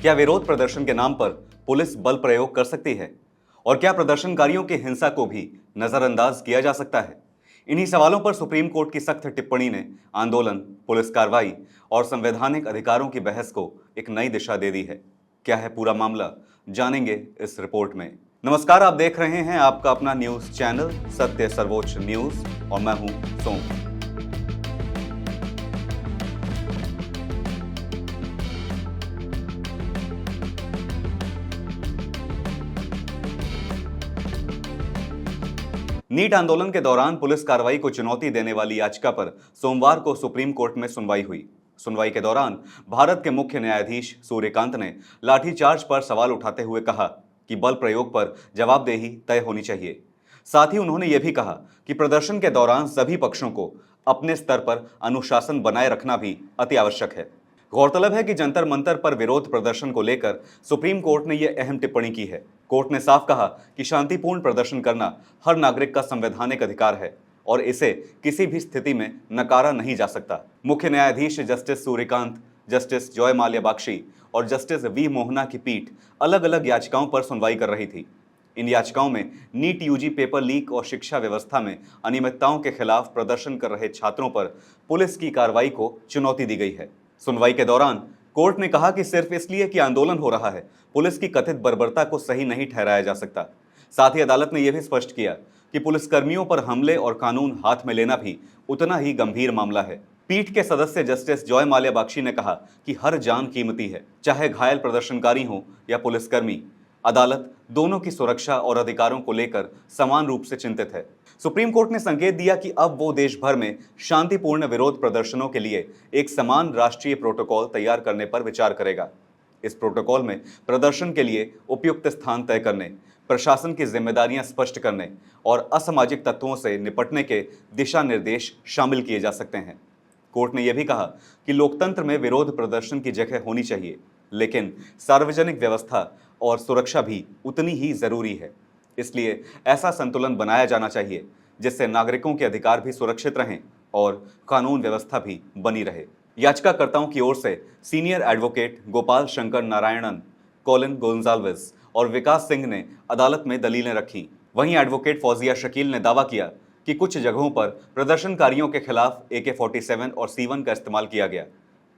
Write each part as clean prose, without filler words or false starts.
क्या विरोध प्रदर्शन के नाम पर पुलिस बल प्रयोग कर सकती है? और क्या प्रदर्शनकारियों की हिंसा को भी नजरअंदाज किया जा सकता है? इन्हीं सवालों पर सुप्रीम कोर्ट की सख्त टिप्पणी ने आंदोलन, पुलिस कार्रवाई और संवैधानिक अधिकारों की बहस को एक नई दिशा दे दी है। क्या है पूरा मामला, जानेंगे इस रिपोर्ट में। नमस्कार, आप देख रहे हैं आपका अपना न्यूज चैनल सत्य सर्वोच्च न्यूज और मैं हूं सोम। नीट आंदोलन के दौरान पुलिस कार्रवाई को चुनौती देने वाली याचिका पर सोमवार को सुप्रीम कोर्ट में सुनवाई हुई। सुनवाई के दौरान भारत के मुख्य न्यायाधीश सूर्यकांत ने लाठीचार्ज पर सवाल उठाते हुए कहा कि बल प्रयोग पर जवाबदेही तय होनी चाहिए। साथ ही उन्होंने यह भी कहा कि प्रदर्शन के दौरान सभी पक्षों को अपने स्तर पर अनुशासन बनाए रखना भी अति आवश्यक है। गौरतलब है कि जंतर मंतर पर विरोध प्रदर्शन को लेकर सुप्रीम कोर्ट ने यह अहम टिप्पणी की है। कोर्ट ने साफ कहा कि शांतिपूर्ण प्रदर्शन करना हर नागरिक का संवैधानिक अधिकार है और इसे किसी भी स्थिति में नकारा नहीं जा सकता। मुख्य न्यायाधीश justice Suryakant, justice Joymalya Bagchi और जस्टिस वी मोहना की पीठ अलग अलग याचिकाओं पर सुनवाई कर रही थी। इन याचिकाओं में नीट यूजी पेपर लीक और शिक्षा व्यवस्था में अनियमितताओं के खिलाफ प्रदर्शन कर रहे छात्रों पर पुलिस की कार्रवाई को चुनौती दी गई है। सुनवाई के दौरान कोर्ट ने कहा कि सिर्फ इसलिए कि आंदोलन हो रहा है, पुलिस की कथित बर्बरता को सही नहीं ठहराया जा सकता। साथ ही अदालत ने यह भी स्पष्ट किया कि पुलिसकर्मियों पर हमले और कानून हाथ में लेना भी उतना ही गंभीर मामला है। पीठ के सदस्य जस्टिस जॉय माल्या बख्शी ने कहा कि हर जान कीमती है, चाहे घायल प्रदर्शनकारी हो या पुलिसकर्मी। अदालत दोनों की सुरक्षा और अधिकारों को लेकर समान रूप से चिंतित है। सुप्रीम कोर्ट ने संकेत दिया कि अब वो देश भर में शांतिपूर्ण विरोध प्रदर्शनों के लिए एक समान राष्ट्रीय प्रोटोकॉल तैयार करने पर विचार करेगा। इस प्रोटोकॉल में प्रदर्शन के लिए उपयुक्त स्थान तय करने, प्रशासन की जिम्मेदारियां स्पष्ट करने और असामाजिक तत्वों से निपटने के दिशा निर्देश शामिल किए जा सकते हैं। कोर्ट ने यह भी कहा कि लोकतंत्र में विरोध प्रदर्शन की जगह होनी चाहिए, लेकिन सार्वजनिक व्यवस्था और सुरक्षा भी उतनी ही जरूरी है। इसलिए ऐसा संतुलन बनाया जाना चाहिए जिससे नागरिकों के अधिकार भी सुरक्षित रहें और कानून व्यवस्था भी बनी रहे। याचिकाकर्ताओं की ओर से senior advocate Gopal Sankaranarayanan, Colin Gonsalves और विकास सिंह ने अदालत में दलीलें रखी। वहीं एडवोकेट फौजिया शकील ने दावा किया कि कुछ जगहों पर प्रदर्शनकारियों के खिलाफ AK-47 और C1 का इस्तेमाल किया गया।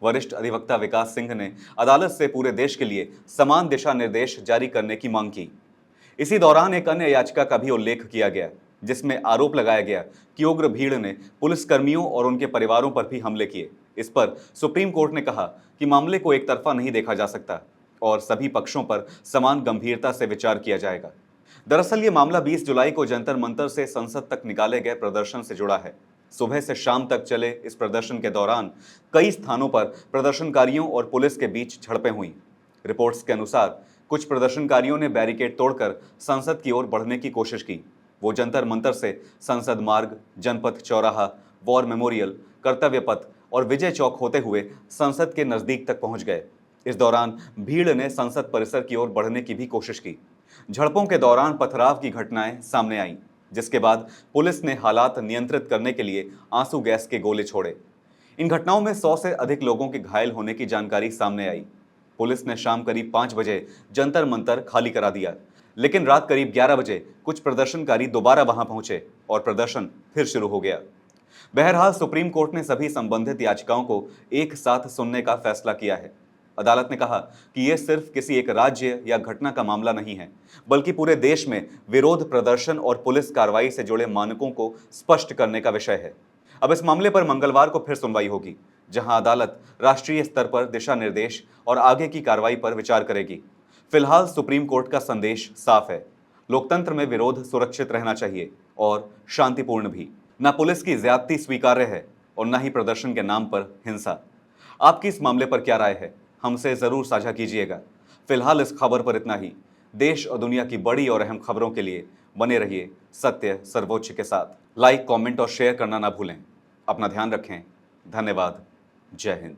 वरिष्ठ अधिवक्ता विकास सिंह ने अदालत से पूरे देश के लिए समान दिशा निर्देश जारी करने की मांग की। इसी दौरान एक अन्य याचिका का भी उल्लेख किया गया जिसमें आरोप लगाया गया कि उग्र भीड़ ने पुलिसकर्मियों और उनके परिवारों पर भी हमले किए। इस पर सुप्रीम कोर्ट ने कहा कि मामले को एक तरफा नहीं देखा जा सकता और सभी पक्षों पर समान गंभीरता से विचार किया जाएगा। दरअसल ये मामला 20 जुलाई को जंतर मंतर से संसद तक निकाले गए प्रदर्शन से जुड़ा है। सुबह से शाम तक चले इस प्रदर्शन के दौरान कई स्थानों पर प्रदर्शनकारियों और पुलिस के बीच झड़पें हुई। रिपोर्ट्स के अनुसार कुछ प्रदर्शनकारियों ने बैरिकेड तोड़कर संसद की ओर बढ़ने की कोशिश की। वो जंतर मंतर से संसद मार्ग, जनपथ चौराहा, वॉर मेमोरियल, कर्तव्य पथ और विजय चौक होते हुए संसद के नजदीक तक पहुंच गए। इस दौरान भीड़ ने संसद परिसर की ओर बढ़ने की भी कोशिश की। झड़पों के दौरान पथराव की घटनाएं सामने आईं, जिसके बाद पुलिस ने हालात नियंत्रित करने के लिए आंसू गैस के गोले छोड़े। इन घटनाओं में 100 से अधिक लोगों के घायल होने की जानकारी सामने आई। पुलिस ने शाम करीब 5 बजे जंतर मंतर खाली करा दिया, लेकिन रात करीब 11 बजे कुछ प्रदर्शनकारी दोबारा वहां पहुंचे और प्रदर्शन फिर शुरू हो गया। बहरहाल सुप्रीम कोर्ट ने सभी संबंधित याचिकाओं को एक साथ सुनने का फैसला किया है। अदालत ने कहा कि यह सिर्फ किसी एक राज्य या घटना का मामला नहीं है, बल्कि पूरे देश में विरोध प्रदर्शन और पुलिस कार्रवाई से जुड़े मानकों को स्पष्ट करने का विषय है। अब इस मामले पर मंगलवार को फिर सुनवाई होगी, जहां अदालत राष्ट्रीय स्तर पर दिशा निर्देश और आगे की कार्रवाई पर विचार करेगी। फिलहाल सुप्रीम कोर्ट का संदेश साफ है, लोकतंत्र में विरोध सुरक्षित रहना चाहिए और शांतिपूर्ण भी। न पुलिस की ज्यादती स्वीकार्य है और न ही प्रदर्शन के नाम पर हिंसा। आपकी इस मामले पर क्या राय है, हमसे जरूर साझा कीजिएगा। फिलहाल इस खबर पर इतना ही। देश और दुनिया की बड़ी और अहम खबरों के लिए बने रहिए सत्य सर्वोच्च के साथ। लाइक, कमेंट और शेयर करना ना भूलें। अपना ध्यान रखें। धन्यवाद। जय हिंद।